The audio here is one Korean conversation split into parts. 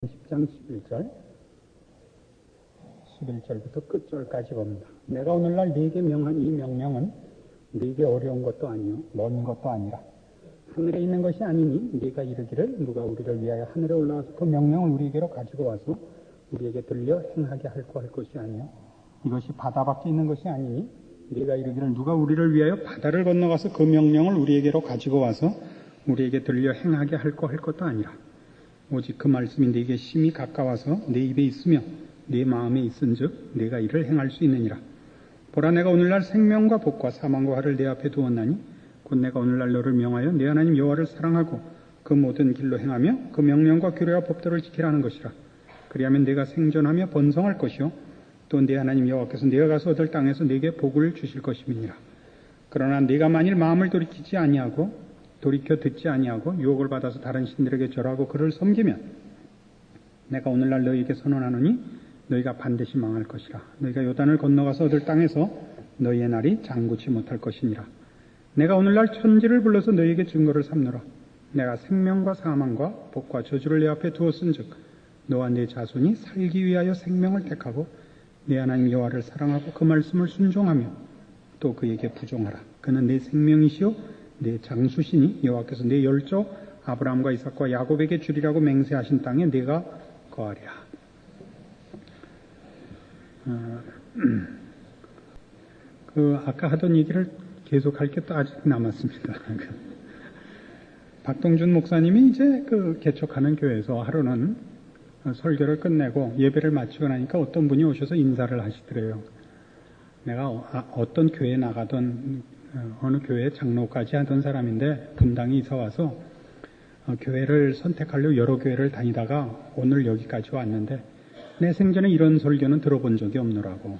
10장 11절부터 끝절까지 봅니다. 내가 오늘날 네게 명한 이 명령은 네게 어려운 것도 아니요 먼 것도 아니라 하늘에 있는 것이 아니니 네가 이르기를 누가 우리를 위하여 하늘에 올라와서 그 명령을 우리에게로 가지고 와서 우리에게 들려 행하게 할고 할 것이 아니요 이것이 바다 밖에 있는 것이 아니니 네가 이르기를 누가 우리를 위하여 바다를 건너가서 그 명령을 우리에게로 가지고 와서 우리에게 들려 행하게 할고 할 것도 아니라 오직 그 말씀이 네게 심히 가까워서 네 입에 있으며 네 마음에 있은즉 네가 이를 행할 수 있느니라. 보라, 내가 오늘날 생명과 복과 사망과 화를 내 앞에 두었나니 곧 내가 오늘날 너를 명하여 네 하나님 여호와를 사랑하고 그 모든 길로 행하며 그 명령과 규례와 법도를 지키라는 것이라. 그리하면 네가 생존하며 번성할 것이요 또 네 하나님 여호와께서 네가 가서 얻을 땅에서 네게 복을 주실 것임이니라. 그러나 네가 만일 마음을 돌이켜 듣지 아니하고 유혹을 받아서 다른 신들에게 절하고 그를 섬기면 내가 오늘날 너희에게 선언하노니 너희가 반드시 망할 것이라. 너희가 요단을 건너가서 얻을 땅에서 너희의 날이 장구치 못할 것이니라. 내가 오늘날 천지를 불러서 너희에게 증거를 삼노라. 내가 생명과 사망과 복과 저주를 내 앞에 두었은즉 너와 네 자손이 살기 위하여 생명을 택하고 네 하나님 여호와를 사랑하고 그 말씀을 순종하며 또 그에게 부종하라. 그는 내 생명이시요 내 장수시니 여호와께서 내 열조 아브라함과 이삭과 야곱에게 주리라고 맹세하신 땅에 네가 거하리라. 아까 하던 얘기를 계속할 게 또 아직 남았습니다. 박동준 목사님이 이제 개척하는 교회에서 하루는 설교를 끝내고 예배를 마치고 나니까 어떤 분이 오셔서 인사를 하시더래요. 내가 어떤 교회에 나가던 어느 교회 장로까지 하던 사람인데 분당에 이사 와서 교회를 선택하려고 여러 교회를 다니다가 오늘 여기까지 왔는데 내 생전에 이런 설교는 들어본 적이 없노라고.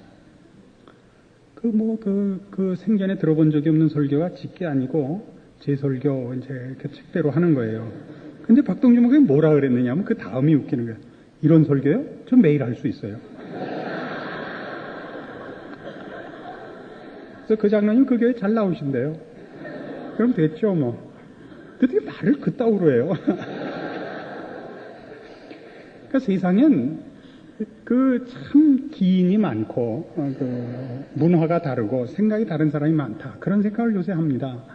그 생전에 들어본 적이 없는 설교가 직계 아니고 제 설교 이제 그 책대로 하는 거예요. 근데 박동준 목사님이 뭐라 그랬느냐면 그 다음이 웃기는 거예요. 이런 설교요? 전 매일 할 수 있어요. 그래서 그 장로님 그 교회 잘 나오신대요. 그럼 됐죠 뭐. 어떻게 말을 그따구로 해요. 그러니까 세상엔 참 기인이 많고 문화가 다르고 생각이 다른 사람이 많다. 그런 생각을 요새 합니다.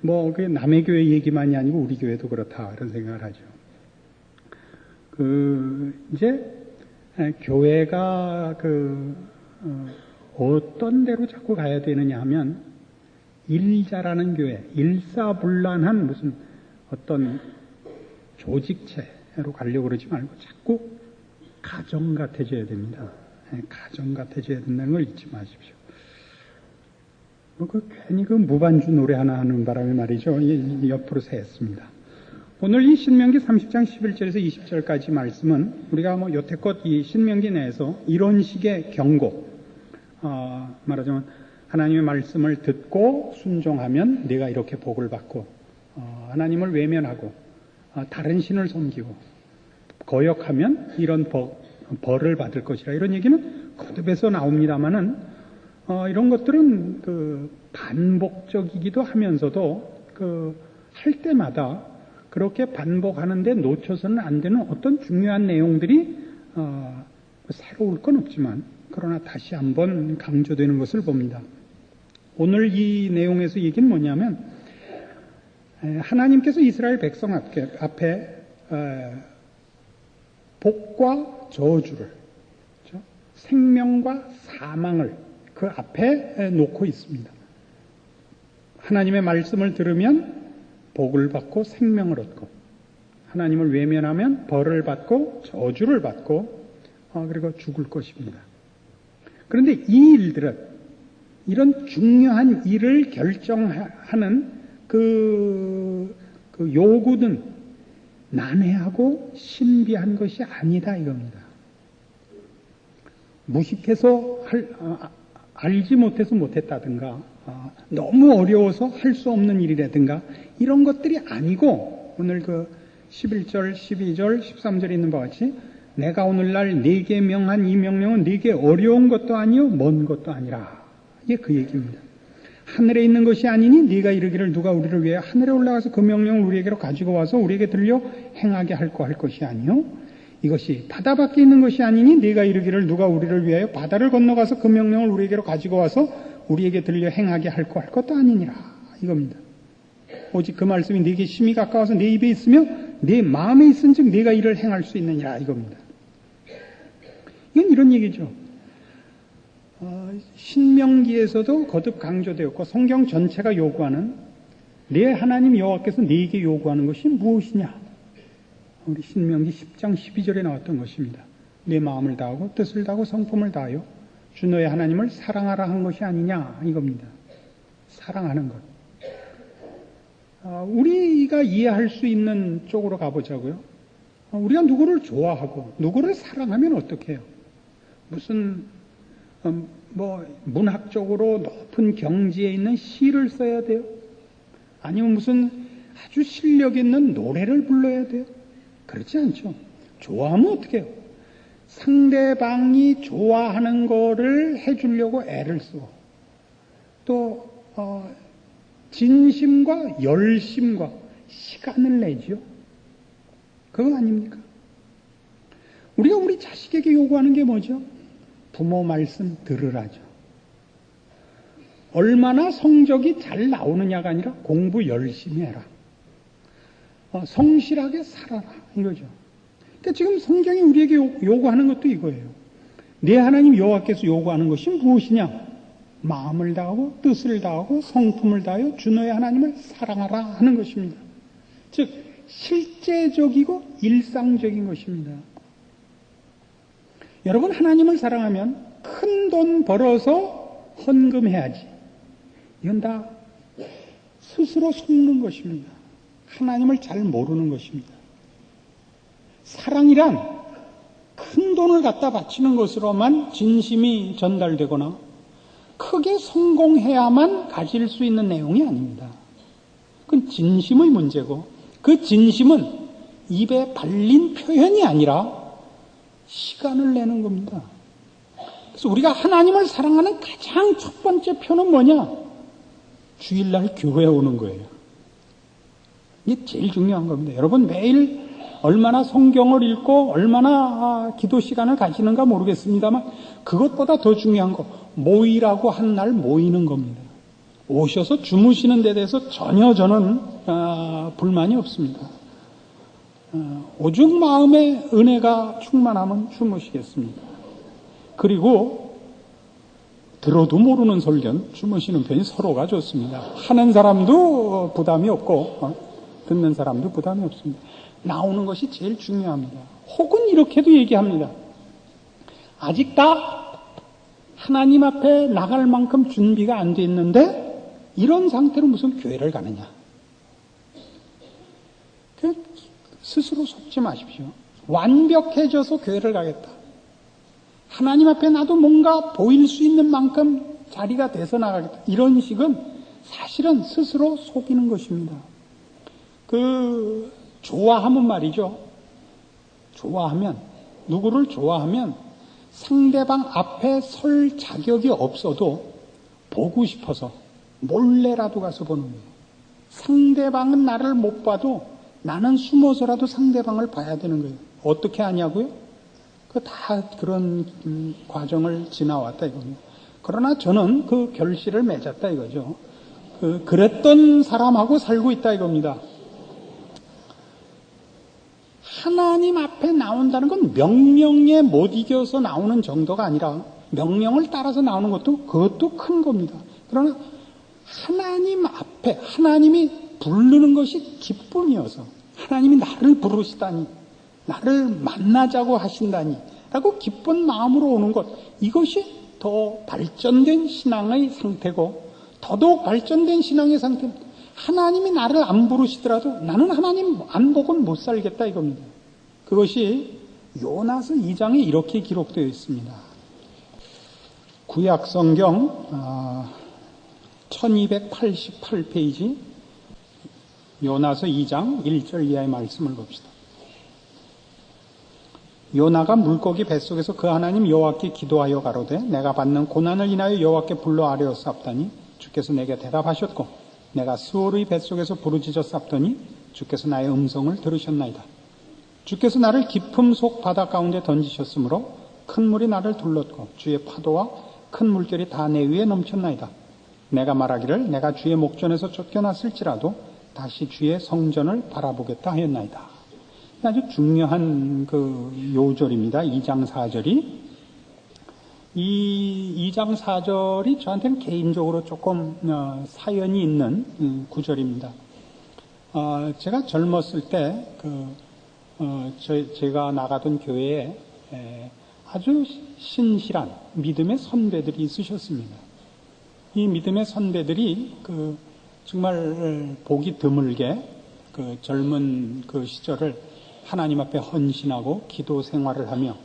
그게 남의 교회 얘기만이 아니고 우리 교회도 그렇다. 그런 생각을 하죠. 이제 교회가 어떤 데로 자꾸 가야 되느냐 하면 일자라는 교회, 일사불란한 무슨 어떤 조직체로 가려고 그러지 말고 자꾸 가정 같아져야 됩니다. 가정 같아져야 된다는 걸 잊지 마십시오. 괜히 무반주 노래 하나 하는 바람에 말이죠. 옆으로 새했습니다. 오늘 이 신명기 30장 11절에서 20절까지 말씀은 우리가 여태껏 이 신명기 내에서 이런 식의 경고, 말하자면 하나님의 말씀을 듣고 순종하면 네가 이렇게 복을 받고 하나님을 외면하고 다른 신을 섬기고 거역하면 이런 벌을 받을 것이라 이런 얘기는 거듭해서 나옵니다마는 이런 것들은 반복적이기도 하면서도 할 때마다 그렇게 반복하는데 놓쳐서는 안 되는 어떤 중요한 내용들이 새로울 건 없지만 그러나 다시 한번 강조되는 것을 봅니다. 오늘 이 내용에서 얘기는 뭐냐면 하나님께서 이스라엘 백성 앞에 복과 저주를, 생명과 사망을 그 앞에 놓고 있습니다. 하나님의 말씀을 들으면 복을 받고 생명을 얻고 하나님을 외면하면 벌을 받고 저주를 받고 그리고 죽을 것입니다. 그런데 이 일들은 이런 중요한 일을 결정하는 그 요구는 난해하고 신비한 것이 아니다 이겁니다. 무식해서 알지 못해서 못했다든가 너무 어려워서 할 수 없는 일이라든가 이런 것들이 아니고 오늘 11절, 12절, 13절에 있는 바와 같이 내가 오늘날 네게 명한 이 명령은 네게 어려운 것도 아니요 먼 것도 아니라 이게 그 얘기입니다. 하늘에 있는 것이 아니니 네가 이르기를 누가 우리를 위해 하늘에 올라가서 그 명령을 우리에게로 가지고 와서 우리에게 들려 행하게 할 것이 아니요 이것이 바다 밖에 있는 것이 아니니 네가 이르기를 누가 우리를 위하여 바다를 건너가서 그 명령을 우리에게로 가지고 와서 우리에게 들려 행하게 할 것도 아니니라 이겁니다. 오직 그 말씀이 네게 심히 가까워서 네 입에 있으며 네 마음에 있은즉 네가 이를 행할 수 있느니라 이겁니다. 이건 이런 얘기죠. 신명기에서도 거듭 강조되었고 성경 전체가 요구하는 내 하나님 여호와께서 네게 요구하는 것이 무엇이냐? 우리 신명기 10장 12절에 나왔던 것입니다. 내 마음을 다하고 뜻을 다하고 성품을 다하여 주 너의 하나님을 사랑하라 한 것이 아니냐 이겁니다. 사랑하는 것. 우리가 이해할 수 있는 쪽으로 가보자고요. 우리가 누구를 좋아하고 누구를 사랑하면 어떻게 해요? 무슨 문학적으로 높은 경지에 있는 시를 써야 돼요? 아니면 무슨 아주 실력 있는 노래를 불러야 돼요? 그렇지 않죠. 좋아하면 어떻게 해요? 상대방이 좋아하는 거를 해주려고 애를 쓰고 또 진심과 열심과 시간을 내죠. 그거 아닙니까? 우리가 우리 자식에게 요구하는 게 뭐죠? 부모 말씀 들으라죠. 얼마나 성적이 잘 나오느냐가 아니라 공부 열심히 해라. 성실하게 살아라. 이거죠. 그러니까 지금 성경이 우리에게 요구하는 것도 이거예요. 내 하나님 여호와께서 요구하는 것이 무엇이냐? 마음을 다하고 뜻을 다하고 성품을 다하여 주 너의 하나님을 사랑하라 하는 것입니다. 즉 실제적이고 일상적인 것입니다. 여러분 하나님을 사랑하면 큰 돈 벌어서 헌금해야지. 이건 다 스스로 속는 것입니다. 하나님을 잘 모르는 것입니다. 사랑이란 큰 돈을 갖다 바치는 것으로만 진심이 전달되거나 크게 성공해야만 가질 수 있는 내용이 아닙니다. 그건 진심의 문제고 그 진심은 입에 발린 표현이 아니라 시간을 내는 겁니다. 그래서 우리가 하나님을 사랑하는 가장 첫 번째 표는 뭐냐? 주일날 교회에 오는 거예요. 이게 제일 중요한 겁니다. 여러분 매일 얼마나 성경을 읽고 얼마나 기도 시간을 가지는가 모르겠습니다만 그것보다 더 중요한 거 모이라고 한 날 모이는 겁니다. 오셔서 주무시는 데 대해서 전혀 저는 불만이 없습니다. 오죽 마음의 은혜가 충만하면 주무시겠습니다. 그리고 들어도 모르는 설교는 주무시는 편이 서로가 좋습니다. 하는 사람도 부담이 없고 듣는 사람도 부담이 없습니다. 나오는 것이 제일 중요합니다. 혹은 이렇게도 얘기합니다. 아직 다 하나님 앞에 나갈 만큼 준비가 안 돼 있는데 이런 상태로 무슨 교회를 가느냐. 스스로 속지 마십시오. 완벽해져서 교회를 가겠다. 하나님 앞에 나도 뭔가 보일 수 있는 만큼 자리가 돼서 나가겠다. 이런 식은 사실은 스스로 속이는 것입니다. 좋아하면 말이죠. 누구를 좋아하면 상대방 앞에 설 자격이 없어도 보고 싶어서 몰래라도 가서 보는 거예요. 상대방은 나를 못 봐도 나는 숨어서라도 상대방을 봐야 되는 거예요. 어떻게 하냐고요? 다 그런 과정을 지나왔다 이겁니다. 그러나 저는 그 결실을 맺었다 이거죠. 그랬던 사람하고 살고 있다 이겁니다. 하나님 앞에 나온다는 건 명령에 못 이겨서 나오는 정도가 아니라 명령을 따라서 나오는 그것도 큰 겁니다. 그러나 하나님 앞에 하나님이 부르는 것이 기쁨이어서 하나님이 나를 부르시다니 나를 만나자고 하신다니 라고 기쁜 마음으로 오는 것, 이것이 더 발전된 신앙의 상태고 더더욱 발전된 신앙의 상태는 하나님이 나를 안 부르시더라도 나는 하나님 안 보고는 못 살겠다 이겁니다. 그것이 요나서 2장에 이렇게 기록되어 있습니다. 구약성경 1288페이지 요나서 2장 1절 이하의 말씀을 봅시다. 요나가 물고기 뱃속에서 그 하나님 여호와께 기도하여 가로되 내가 받는 고난을 인하여 여호와께 불러 아뢰었사옵다니 주께서 내게 대답하셨고 내가 스올의 뱃속에서 부르짖었사옵더니 주께서 나의 음성을 들으셨나이다. 주께서 나를 깊음 속 바다 가운데 던지셨으므로 큰 물이 나를 둘렀고 주의 파도와 큰 물결이 다 내 위에 넘쳤나이다. 내가 말하기를 내가 주의 목전에서 쫓겨났을지라도 다시 주의 성전을 바라보겠다 하였나이다. 아주 중요한 그 요절입니다. 2장 4절이. 이 2장 4절이 저한테는 개인적으로 조금 사연이 있는 구절입니다. 제가 젊었을 때 제가 나가던 교회에 아주 신실한 믿음의 선배들이 있으셨습니다. 이 믿음의 선배들이 정말 보기 드물게 젊은 시절을 하나님 앞에 헌신하고 기도 생활을 하며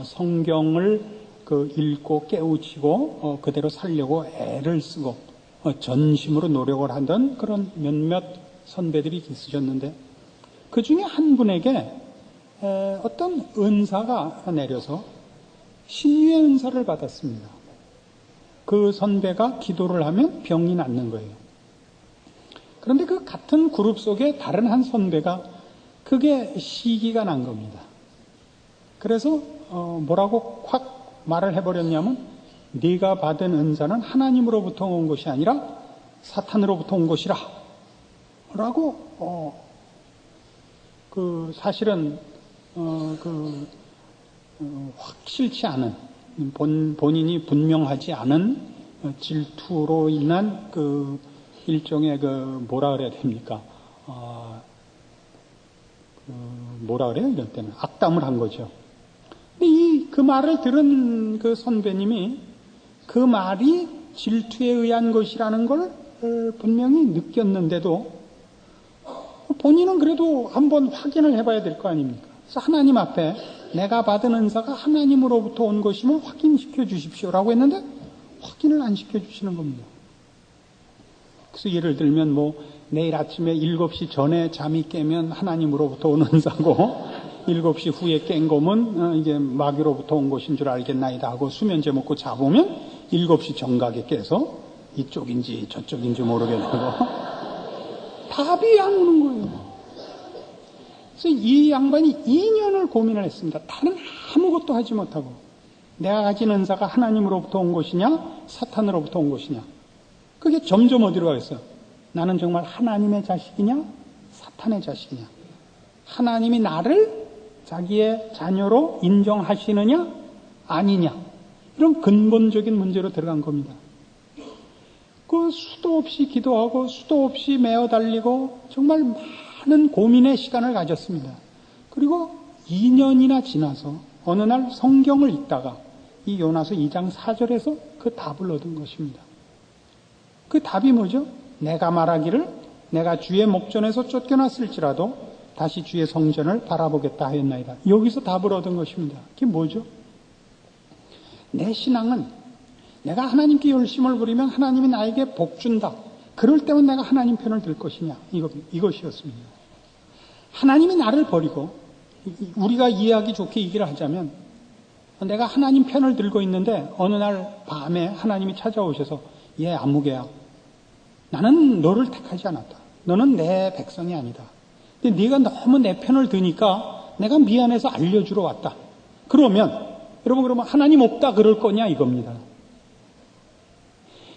성경을 읽고 깨우치고 그대로 살려고 애를 쓰고 전심으로 노력을 하던 그런 몇몇 선배들이 있으셨는데 그 중에 한 분에게 어떤 은사가 내려서 신유의 은사를 받았습니다. 그 선배가 기도를 하면 병이 낫는 거예요. 그런데 그 같은 그룹 속에 다른 한 선배가 그게 시기가 난 겁니다. 그래서 뭐라고 확 말을 해버렸냐면 네가 받은 은사는 하나님으로부터 온 것이 아니라 사탄으로부터 온 것이라 라고 사실은 확실치 않은 본인이 분명하지 않은 질투로 인한 일종의 뭐라 그래야 됩니까? 뭐라 그래요? 이럴 때는 악담을 한 거죠. 근데 그 말을 들은 그 선배님이 그 말이 질투에 의한 것이라는 걸 분명히 느꼈는데도 본인은 그래도 한번 확인을 해봐야 될 거 아닙니까? 그래서 하나님 앞에 내가 받은 은사가 하나님으로부터 온 것이면 확인시켜 주십시오라고 했는데 확인을 안 시켜주시는 겁니다. 그래서 예를 들면 내일 아침에 7시 전에 잠이 깨면 하나님으로부터 온 은사고 7시 후에 깬 거면 이게 마귀로부터 온 것인 줄 알겠나이다 하고 수면제 먹고 자보면 7시 정각에 깨서 이쪽인지 저쪽인지 모르게 되고 답이 안 오는 거예요. 그래서 이 양반이 2년을 고민을 했습니다. 다른 아무것도 하지 못하고 내가 가진 은사가 하나님으로부터 온 것이냐 사탄으로부터 온 것이냐 그게 점점 어디로 가겠어요? 나는 정말 하나님의 자식이냐 사탄의 자식이냐 하나님이 나를 자기의 자녀로 인정하시느냐 아니냐 이런 근본적인 문제로 들어간 겁니다. 수도 없이 기도하고 수도 없이 매어 달리고 정말 많은 고민의 시간을 가졌습니다. 그리고 2년이나 지나서 어느 날 성경을 읽다가 이 요나서 2장 4절에서 그 답을 얻은 것입니다. 그 답이 뭐죠? 내가 말하기를 내가 주의 목전에서 쫓겨났을지라도 다시 주의 성전을 바라보겠다 하였나이다. 여기서 답을 얻은 것입니다. 그게 뭐죠? 내 신앙은 내가 하나님께 열심을 부리면 하나님이 나에게 복 준다. 그럴 때면 내가 하나님 편을 들 것이냐. 이것이었습니다. 하나님이 나를 버리고 우리가 이해하기 좋게 얘기를 하자면 내가 하나님 편을 들고 있는데 어느 날 밤에 하나님이 찾아오셔서 얘 아무개야. 나는 너를 택하지 않았다. 너는 내 백성이 아니다. 근데 네가 너무 내 편을 드니까 내가 미안해서 알려주러 왔다. 그러면 하나님 없다 그럴 거냐 이겁니다.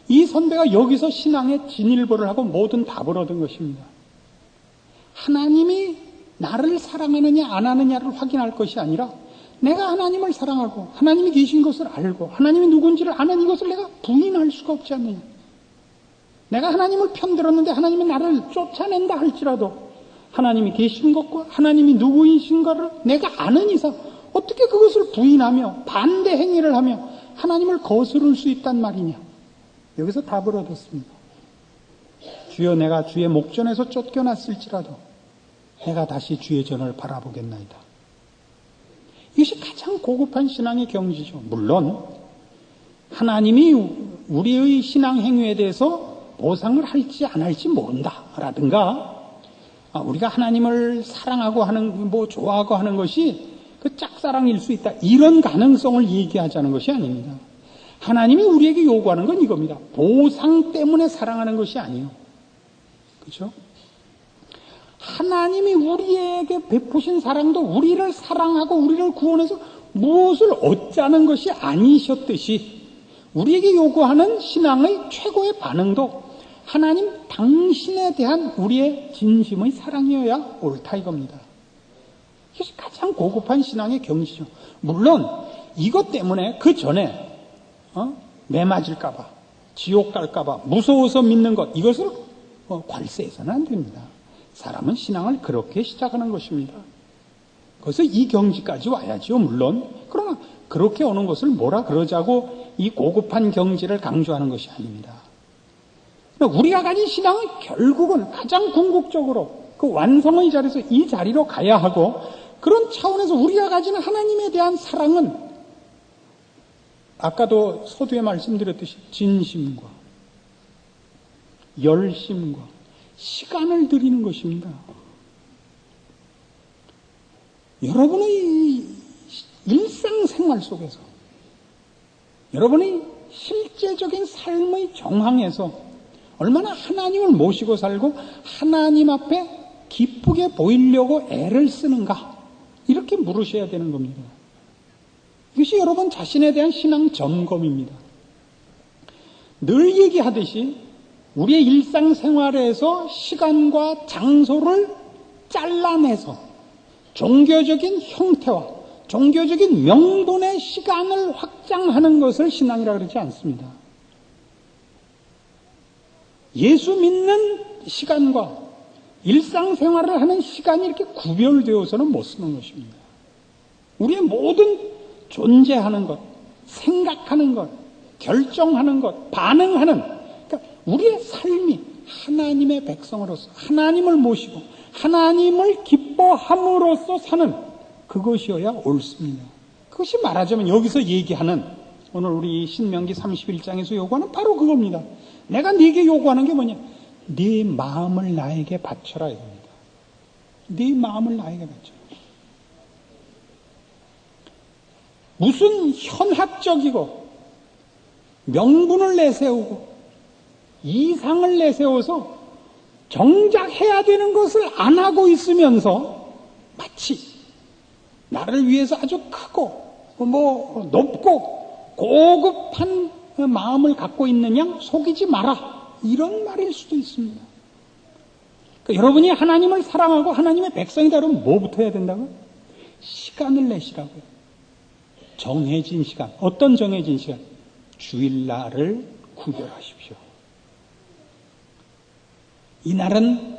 이 선배가 여기서 신앙의 진일보를 하고 모든 답을 얻은 것입니다. 하나님이 나를 사랑하느냐 안 하느냐를 확인할 것이 아니라 내가 하나님을 사랑하고 하나님이 계신 것을 알고 하나님이 누군지를 아는 이것을 내가 부인할 수가 없지 않느냐. 내가 하나님을 편들었는데 하나님이 나를 쫓아낸다 할지라도 하나님이 계신 것과 하나님이 누구이신가를 내가 아는 이상 어떻게 그것을 부인하며 반대 행위를 하며 하나님을 거스를 수 있단 말이냐. 여기서 답을 얻었습니다. 주여 내가 주의 목전에서 쫓겨났을지라도 내가 다시 주의 전을 바라보겠나이다. 이것이 가장 고급한 신앙의 경지죠. 물론 하나님이 우리의 신앙 행위에 대해서 보상을 할지 안 할지 모른다 라든가 우리가 하나님을 사랑하고 좋아하고 하는 것이 그 짝사랑일 수 있다. 이런 가능성을 얘기하자는 것이 아닙니다. 하나님이 우리에게 요구하는 건 이겁니다. 보상 때문에 사랑하는 것이 아니에요. 그렇죠? 하나님이 우리에게 베푸신 사랑도 우리를 사랑하고 우리를 구원해서 무엇을 얻자는 것이 아니셨듯이 우리에게 요구하는 신앙의 최고의 반응도 하나님 당신에 대한 우리의 진심의 사랑이어야 옳다 이겁니다. 이것이 가장 고급한 신앙의 경지죠. 물론 이것 때문에 그 전에 매 맞을까봐 지옥 갈까봐 무서워서 믿는 것 이것을 괄세해서는 안 됩니다. 사람은 신앙을 그렇게 시작하는 것입니다. 그래서 이 경지까지 와야죠. 물론 그러나 그렇게 오는 것을 뭐라 그러자고 이 고급한 경지를 강조하는 것이 아닙니다. 우리가 가진 신앙은 결국은 가장 궁극적으로 그 완성의 자리에서 이 자리로 가야 하고 그런 차원에서 우리가 가지는 하나님에 대한 사랑은 아까도 서두에 말씀드렸듯이 진심과 열심과 시간을 들이는 것입니다. 여러분의 일상생활 속에서 여러분의 실제적인 삶의 정황에서 얼마나 하나님을 모시고 살고 하나님 앞에 기쁘게 보이려고 애를 쓰는가 이렇게 물으셔야 되는 겁니다. 이것이 여러분 자신에 대한 신앙 점검입니다. 늘 얘기하듯이 우리의 일상생활에서 시간과 장소를 잘라내서 종교적인 형태와 종교적인 명분의 시간을 확장하는 것을 신앙이라고 그러지 않습니다. 예수 믿는 시간과 일상생활을 하는 시간이 이렇게 구별되어서는 못 쓰는 것입니다. 우리의 모든 존재하는 것, 생각하는 것, 결정하는 것, 반응하는 그러니까 우리의 삶이 하나님의 백성으로서 하나님을 모시고 하나님을 기뻐함으로써 사는 그것이어야 옳습니다. 그것이 말하자면 여기서 얘기하는 오늘 우리 신명기 31장에서 요구하는 바로 그겁니다. 내가 네게 요구하는 게 뭐냐? 네 마음을 나에게 바쳐라 이겁니다. 네 마음을 나에게 바쳐라. 무슨 현학적이고 명분을 내세우고 이상을 내세워서 정작 해야 되는 것을 안 하고 있으면서 마치 나를 위해서 아주 크고 높고 고급한 마음을 갖고 있는 양 속이지 마라 이런 말일 수도 있습니다. 그러니까 여러분이 하나님을 사랑하고 하나님의 백성이다 그러면 뭐부터 해야 된다고요? 시간을 내시라고요. 정해진 시간. 어떤 정해진 시간? 주일날을 구별하십시오. 이날은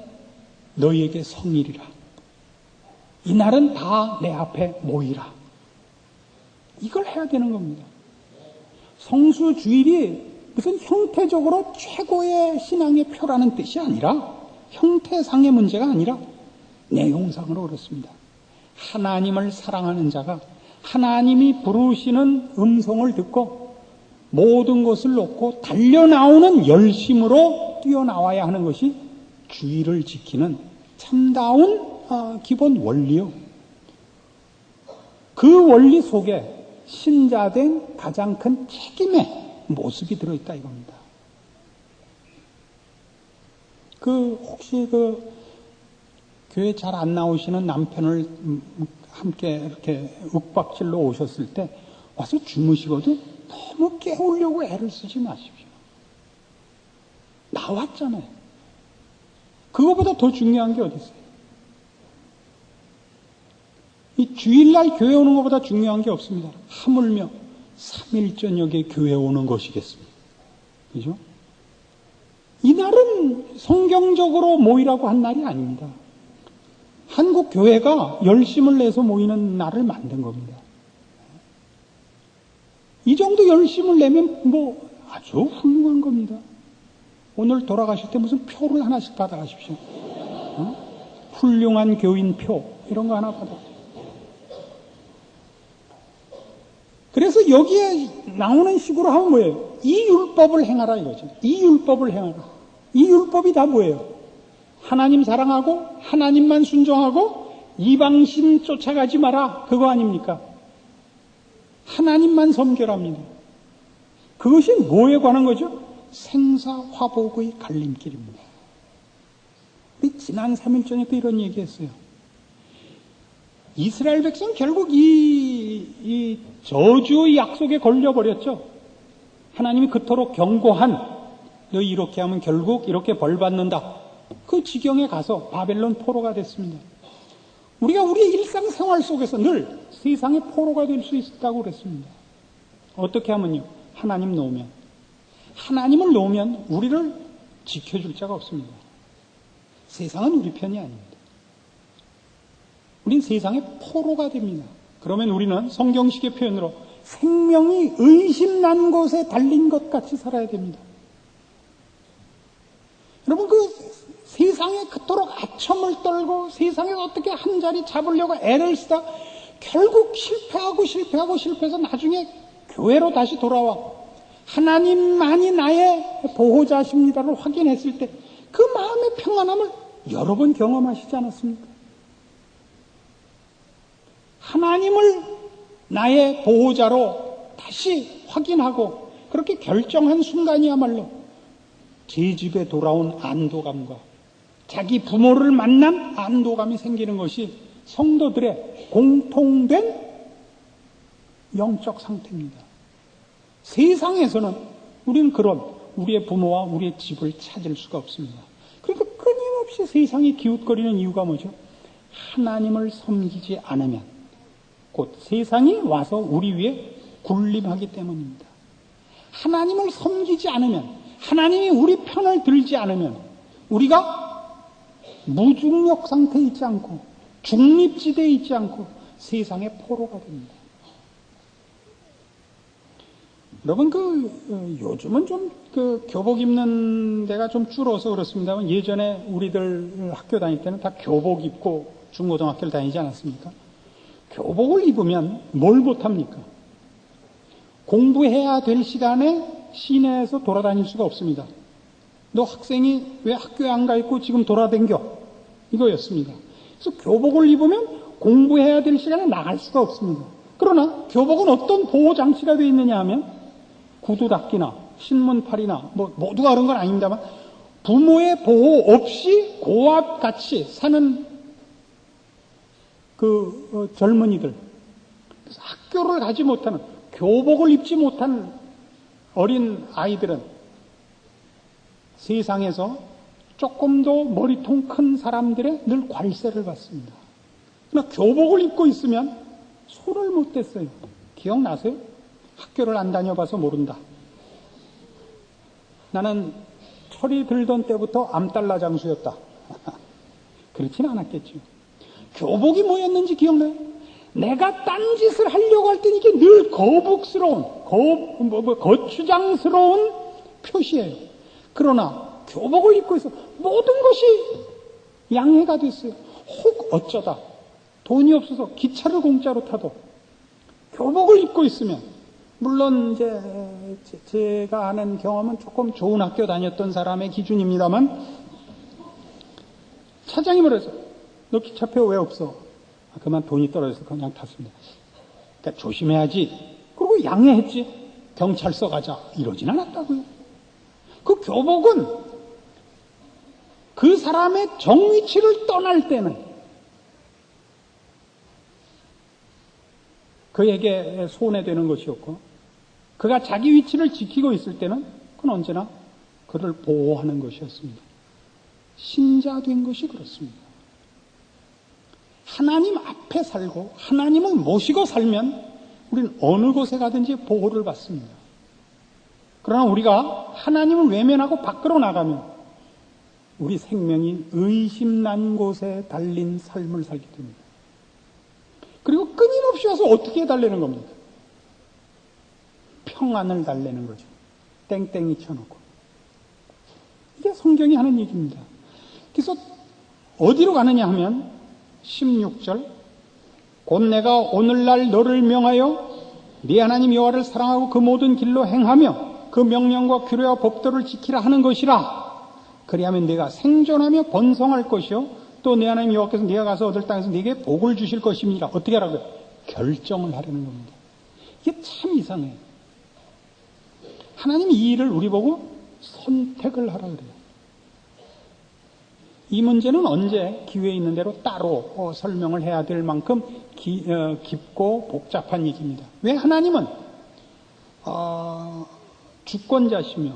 너희에게 성일이라. 이날은 다 내 앞에 모이라. 이걸 해야 되는 겁니다. 성수주일이 무슨 형태적으로 최고의 신앙의 표라는 뜻이 아니라 형태상의 문제가 아니라 내용상으로 그렇습니다. 하나님을 사랑하는 자가 하나님이 부르시는 음성을 듣고 모든 것을 놓고 달려나오는 열심으로 뛰어나와야 하는 것이 주의를 지키는 참다운 기본 원리요. 그 원리 속에 신자된 가장 큰 책임의 모습이 들어있다 이겁니다. 혹시 교회 잘 안 나오시는 남편을 함께 이렇게 윽박질러 오셨을 때 와서 주무시거든 너무 깨우려고 애를 쓰지 마십시오. 나왔잖아요. 그거보다 더 중요한 게 어디 있어요? 이 주일날 교회 오는 것보다 중요한 게 없습니다. 하물며 3일 저녁에 교회 오는 것이겠습니다. 그죠? 이날은 성경적으로 모이라고 한 날이 아닙니다. 한국 교회가 열심을 내서 모이는 날을 만든 겁니다. 이 정도 열심을 내면 아주 훌륭한 겁니다. 오늘 돌아가실 때 무슨 표를 하나씩 받아가십시오. 훌륭한 교인표 이런 거 하나 받아가십시오. 그래서 여기에 나오는 식으로 하면 뭐예요? 이 율법을 행하라 이거죠. 이 율법을 행하라. 이 율법이 다 뭐예요? 하나님 사랑하고 하나님만 순종하고 이방신 쫓아가지 마라. 그거 아닙니까? 하나님만 섬겨랍니다. 그것이 뭐에 관한 거죠? 생사화복의 갈림길입니다. 근데 지난 3일 전에 또 이런 얘기했어요. 이스라엘 백성 결국 이 저주의 약속에 걸려버렸죠. 하나님이 그토록 경고한 너희 이렇게 하면 결국 이렇게 벌 받는다. 그 지경에 가서 바벨론 포로가 됐습니다. 우리가 우리의 일상생활 속에서 늘 세상의 포로가 될 수 있다고 그랬습니다. 어떻게 하면요? 하나님 놓으면. 하나님을 놓으면 우리를 지켜줄 자가 없습니다. 세상은 우리 편이 아닙니다. 우린 세상의 포로가 됩니다. 그러면 우리는 성경식의 표현으로 생명이 의심난 곳에 달린 것 같이 살아야 됩니다. 여러분, 그 세상에 그토록 아첨을 떨고 세상에서 어떻게 한 자리 잡으려고 애를 쓰다 결국 실패해서 나중에 교회로 다시 돌아와 하나님만이 나의 보호자십니다를 확인했을 때 그 마음의 평안함을 여러 번 경험하시지 않았습니까? 하나님을 나의 보호자로 다시 확인하고 그렇게 결정한 순간이야말로 제 집에 돌아온 안도감과 자기 부모를 만난 안도감이 생기는 것이 성도들의 공통된 영적 상태입니다. 세상에서는 우리는 그런 우리의 부모와 우리의 집을 찾을 수가 없습니다. 그러니까 끊임없이 세상이 기웃거리는 이유가 뭐죠? 하나님을 섬기지 않으면 곧 세상이 와서 우리 위에 군림하기 때문입니다. 하나님을 섬기지 않으면, 하나님이 우리 편을 들지 않으면 우리가 무중력 상태에 있지 않고 중립지대에 있지 않고 세상의 포로가 됩니다. 여러분, 요즘은 좀 교복 입는 데가 좀 줄어서 그렇습니다만 예전에 우리들 학교 다닐 때는 다 교복 입고 중고등학교를 다니지 않았습니까? 교복을 입으면 뭘 못합니까? 공부해야 될 시간에 시내에서 돌아다닐 수가 없습니다. 너 학생이 왜 학교에 안 가 있고 지금 돌아다녀? 이거였습니다. 그래서 교복을 입으면 공부해야 될 시간에 나갈 수가 없습니다. 그러나 교복은 어떤 보호장치가 되어 있느냐 하면 구두닦이나 신문팔이나 모두가 그런 건 아닙니다만 부모의 보호 없이 고압같이 사는 젊은이들, 그래서 학교를 가지 못하는, 교복을 입지 못한 어린 아이들은 세상에서 조금 더 머리통 큰 사람들의 늘 괄세를 받습니다. 그러나 교복을 입고 있으면 손을 못 댔어요. 기억나세요? 학교를 안 다녀봐서 모른다. 나는 철이 들던 때부터 암달러 장수였다. 그렇진 않았겠죠. 교복이 뭐였는지 기억나요? 내가 딴짓을 하려고 할 땐 이게 늘 거북스러운, 거추장스러운 표시예요. 그러나 교복을 입고 있어 모든 것이 양해가 됐어요. 혹 어쩌다 돈이 없어서 기차를 공짜로 타도 교복을 입고 있으면, 물론 이제 제가 아는 경험은 조금 좋은 학교 다녔던 사람의 기준입니다만, 차장이 뭐랬어요? 너 기차표 왜 없어? 그만 돈이 떨어져서 그냥 탔습니다. 그러니까 조심해야지. 그리고 양해했지. 경찰서 가자. 이러진 않았다고요. 그 교복은 그 사람의 정위치를 떠날 때는 그에게 손해되는 것이었고, 그가 자기 위치를 지키고 있을 때는 그건 언제나 그를 보호하는 것이었습니다. 신자된 것이 그렇습니다. 하나님 앞에 살고 하나님을 모시고 살면 우리는 어느 곳에 가든지 보호를 받습니다. 그러나 우리가 하나님을 외면하고 밖으로 나가면 우리 생명이 의심난 곳에 달린 삶을 살게 됩니다. 그리고 끊임없이 와서 어떻게 달래는 겁니까? 평안을 달래는 거죠. 땡땡이 쳐놓고. 이게 성경이 하는 얘기입니다. 그래서 어디로 가느냐 하면 16절, 곧 내가 오늘날 너를 명하여 네 하나님 여호와를 사랑하고 그 모든 길로 행하며 그 명령과 규례와 법도를 지키라 하는 것이라. 그리하면 네가 생존하며 번성할 것이요 또 네 하나님 여호와께서 네가 가서 얻을 땅에서 네게 복을 주실 것입니다. 어떻게 하라고요? 결정을 하려는 겁니다. 이게 참 이상해요. 하나님이 이 일을 우리 보고 선택을 하라 그래요. 이 문제는 언제 기회 있는 대로 따로 설명을 해야 될 만큼 깊고 복잡한 얘기입니다. 왜 하나님은 주권자시며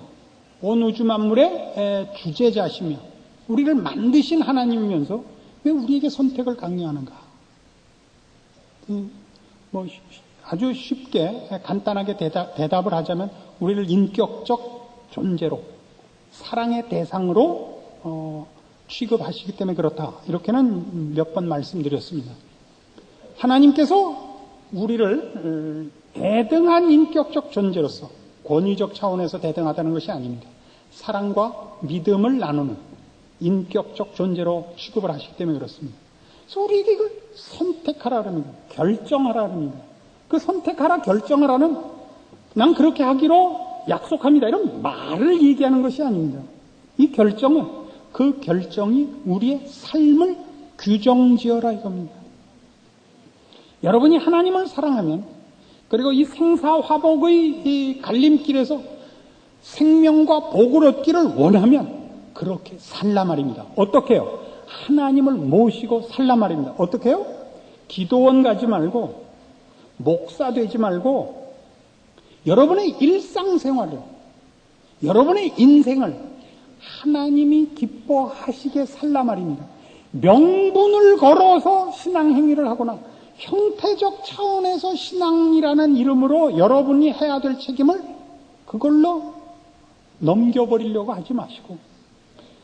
온 우주 만물의 주재자시며 우리를 만드신 하나님이면서 왜 우리에게 선택을 강요하는가? 아주 쉽게 간단하게 대답을 하자면 우리를 인격적 존재로 사랑의 대상으로 취급하시기 때문에 그렇다. 이렇게는 몇 번 말씀드렸습니다. 하나님께서 우리를 대등한 인격적 존재로서 권위적 차원에서 대등하다는 것이 아닙니다. 사랑과 믿음을 나누는 인격적 존재로 취급을 하시기 때문에 그렇습니다. 그래서 우리에게 이걸 선택하라 그럽니다. 결정하라 그럽니다. 그 선택하라 결정하라는 난 그렇게 하기로 약속합니다. 이런 말을 얘기하는 것이 아닙니다. 이 결정은 그 결정이 우리의 삶을 규정지어라 이겁니다. 여러분이 하나님을 사랑하면 그리고 이 생사화복의 이 갈림길에서 생명과 복을 얻기를 원하면 그렇게 살라 말입니다. 어떻게 해요? 하나님을 모시고 살라 말입니다. 어떻게 해요? 기도원 가지 말고 목사 되지 말고 여러분의 일상생활을 여러분의 인생을 하나님이 기뻐하시게 살라 말입니다. 명분을 걸어서 신앙행위를 하거나 형태적 차원에서 신앙이라는 이름으로 여러분이 해야 될 책임을 그걸로 넘겨버리려고 하지 마시고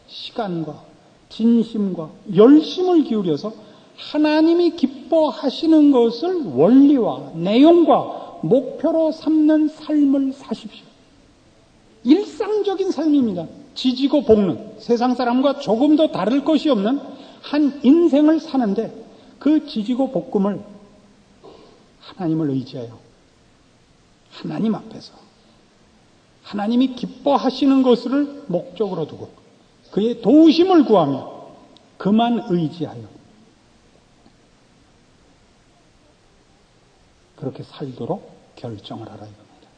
시간과 진심과 열심을 기울여서 하나님이 기뻐하시는 것을 원리와 내용과 목표로 삼는 삶을 사십시오. 일상적인 삶입니다. 지지고 볶는 세상 사람과 조금도 다를 것이 없는 한 인생을 사는데 그 지지고 볶음을 하나님을 의지하여 하나님 앞에서 하나님이 기뻐하시는 것을 목적으로 두고 그의 도우심을 구하며 그만 의지하여 그렇게 살도록 결정을 하라 이겁니다.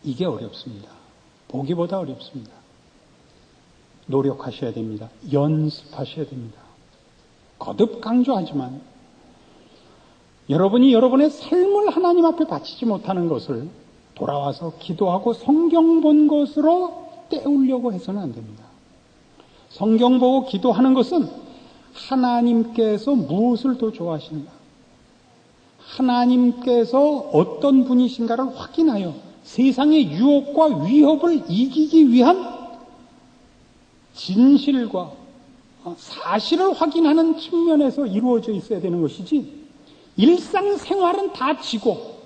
이게 어렵습니다. 보기보다 어렵습니다. 노력하셔야 됩니다. 연습하셔야 됩니다. 거듭 강조하지만 여러분이 여러분의 삶을 하나님 앞에 바치지 못하는 것을 돌아와서 기도하고 성경 본 것으로 때우려고 해서는 안 됩니다. 성경 보고 기도하는 것은 하나님께서 무엇을 더 좋아하시는가? 하나님께서 어떤 분이신가를 확인하여 세상의 유혹과 위협을 이기기 위한 진실과 사실을 확인하는 측면에서 이루어져 있어야 되는 것이지 일상생활은 다 지고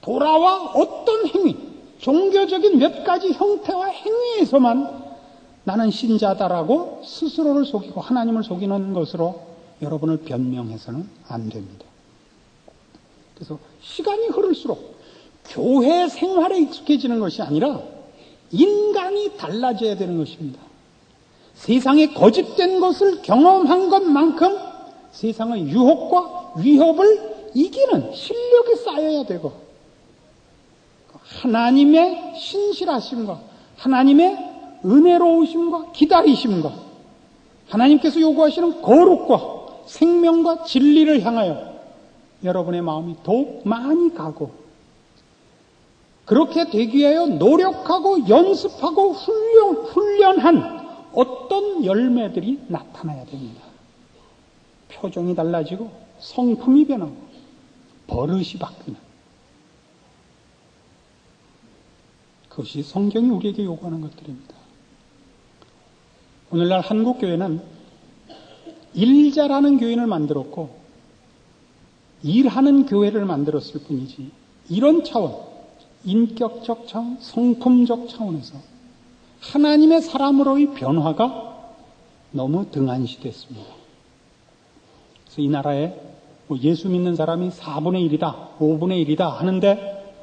돌아와 어떤 행위, 종교적인 몇 가지 형태와 행위에서만 나는 신자다라고 스스로를 속이고 하나님을 속이는 것으로 여러분을 변명해서는 안 됩니다. 그래서 시간이 흐를수록 교회 생활에 익숙해지는 것이 아니라 인간이 달라져야 되는 것입니다. 세상에 거짓된 것을 경험한 것만큼 세상의 유혹과 위협을 이기는 실력이 쌓여야 되고 하나님의 신실하심과 하나님의 은혜로우심과 기다리심과 하나님께서 요구하시는 거룩과 생명과 진리를 향하여 여러분의 마음이 더욱 많이 가고 그렇게 되기 위하여 노력하고 연습하고 훈련한 어떤 열매들이 나타나야 됩니다. 표정이 달라지고 성품이 변하고 버릇이 바뀌는 그것이 성경이 우리에게 요구하는 것들입니다. 오늘날 한국교회는 일자라는 교인을 만들었고 일하는 교회를 만들었을 뿐이지 이런 차원, 인격적 차원, 성품적 차원에서 하나님의 사람으로의 변화가 너무 등한시됐습니다. 그래서 이 나라에 예수 믿는 사람이 4분의 1이다, 5분의 1이다 하는데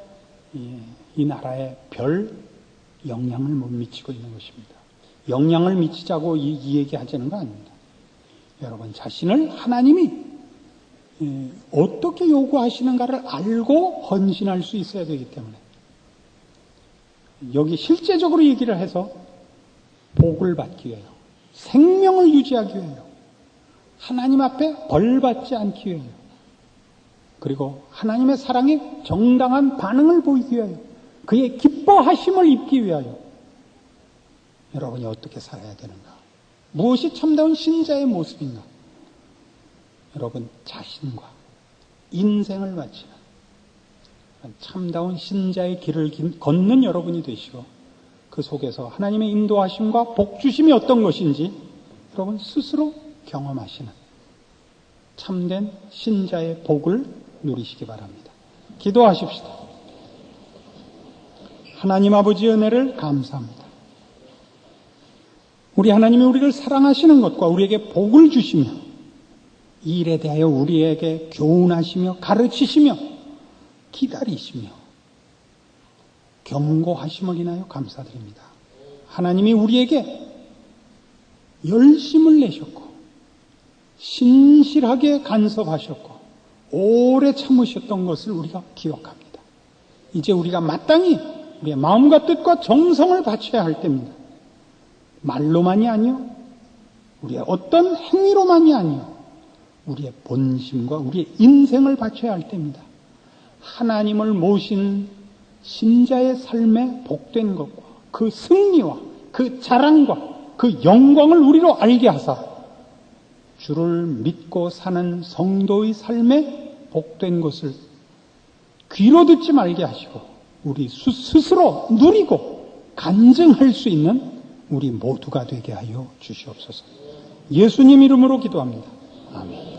이 나라에 별 영향을 못 미치고 있는 것입니다. 영향을 미치자고 이 얘기하자는 거 아닙니다. 여러분 자신을 하나님이 어떻게 요구하시는가를 알고 헌신할 수 있어야 되기 때문에 여기 실제적으로 얘기를 해서 복을 받기 위해요. 생명을 유지하기 위하여, 하나님 앞에 벌받지 않기 위하여, 그리고 하나님의 사랑에 정당한 반응을 보이기 위하여, 그의 기뻐하심을 입기 위하여 여러분이 어떻게 살아야 되는가? 무엇이 참다운 신자의 모습인가? 여러분 자신과 인생을 바치는 참다운 신자의 길을 걷는 여러분이 되시고, 그 속에서 하나님의 인도하심과 복주심이 어떤 것인지 여러분 스스로 경험하시는 참된 신자의 복을 누리시기 바랍니다. 기도하십시다. 하나님 아버지의 은혜를 감사합니다. 우리 하나님이 우리를 사랑하시는 것과 우리에게 복을 주시며 이 일에 대하여 우리에게 교훈하시며 가르치시며 기다리시며 경고하심을 인하여 감사드립니다. 하나님이 우리에게 열심을 내셨고 신실하게 간섭하셨고 오래 참으셨던 것을 우리가 기억합니다. 이제 우리가 마땅히 우리의 마음과 뜻과 정성을 바쳐야 할 때입니다. 말로만이 아니요, 우리의 어떤 행위로만이 아니요, 우리의 본심과 우리의 인생을 바쳐야 할 때입니다. 하나님을 모신 신자의 삶에 복된 것과 그 승리와 그 자랑과 그 영광을 우리로 알게 하사 주를 믿고 사는 성도의 삶에 복된 것을 귀로 듣지 말게 하시고 우리 스스로 누리고 간증할 수 있는 우리 모두가 되게 하여 주시옵소서. 예수님 이름으로 기도합니다. 아멘.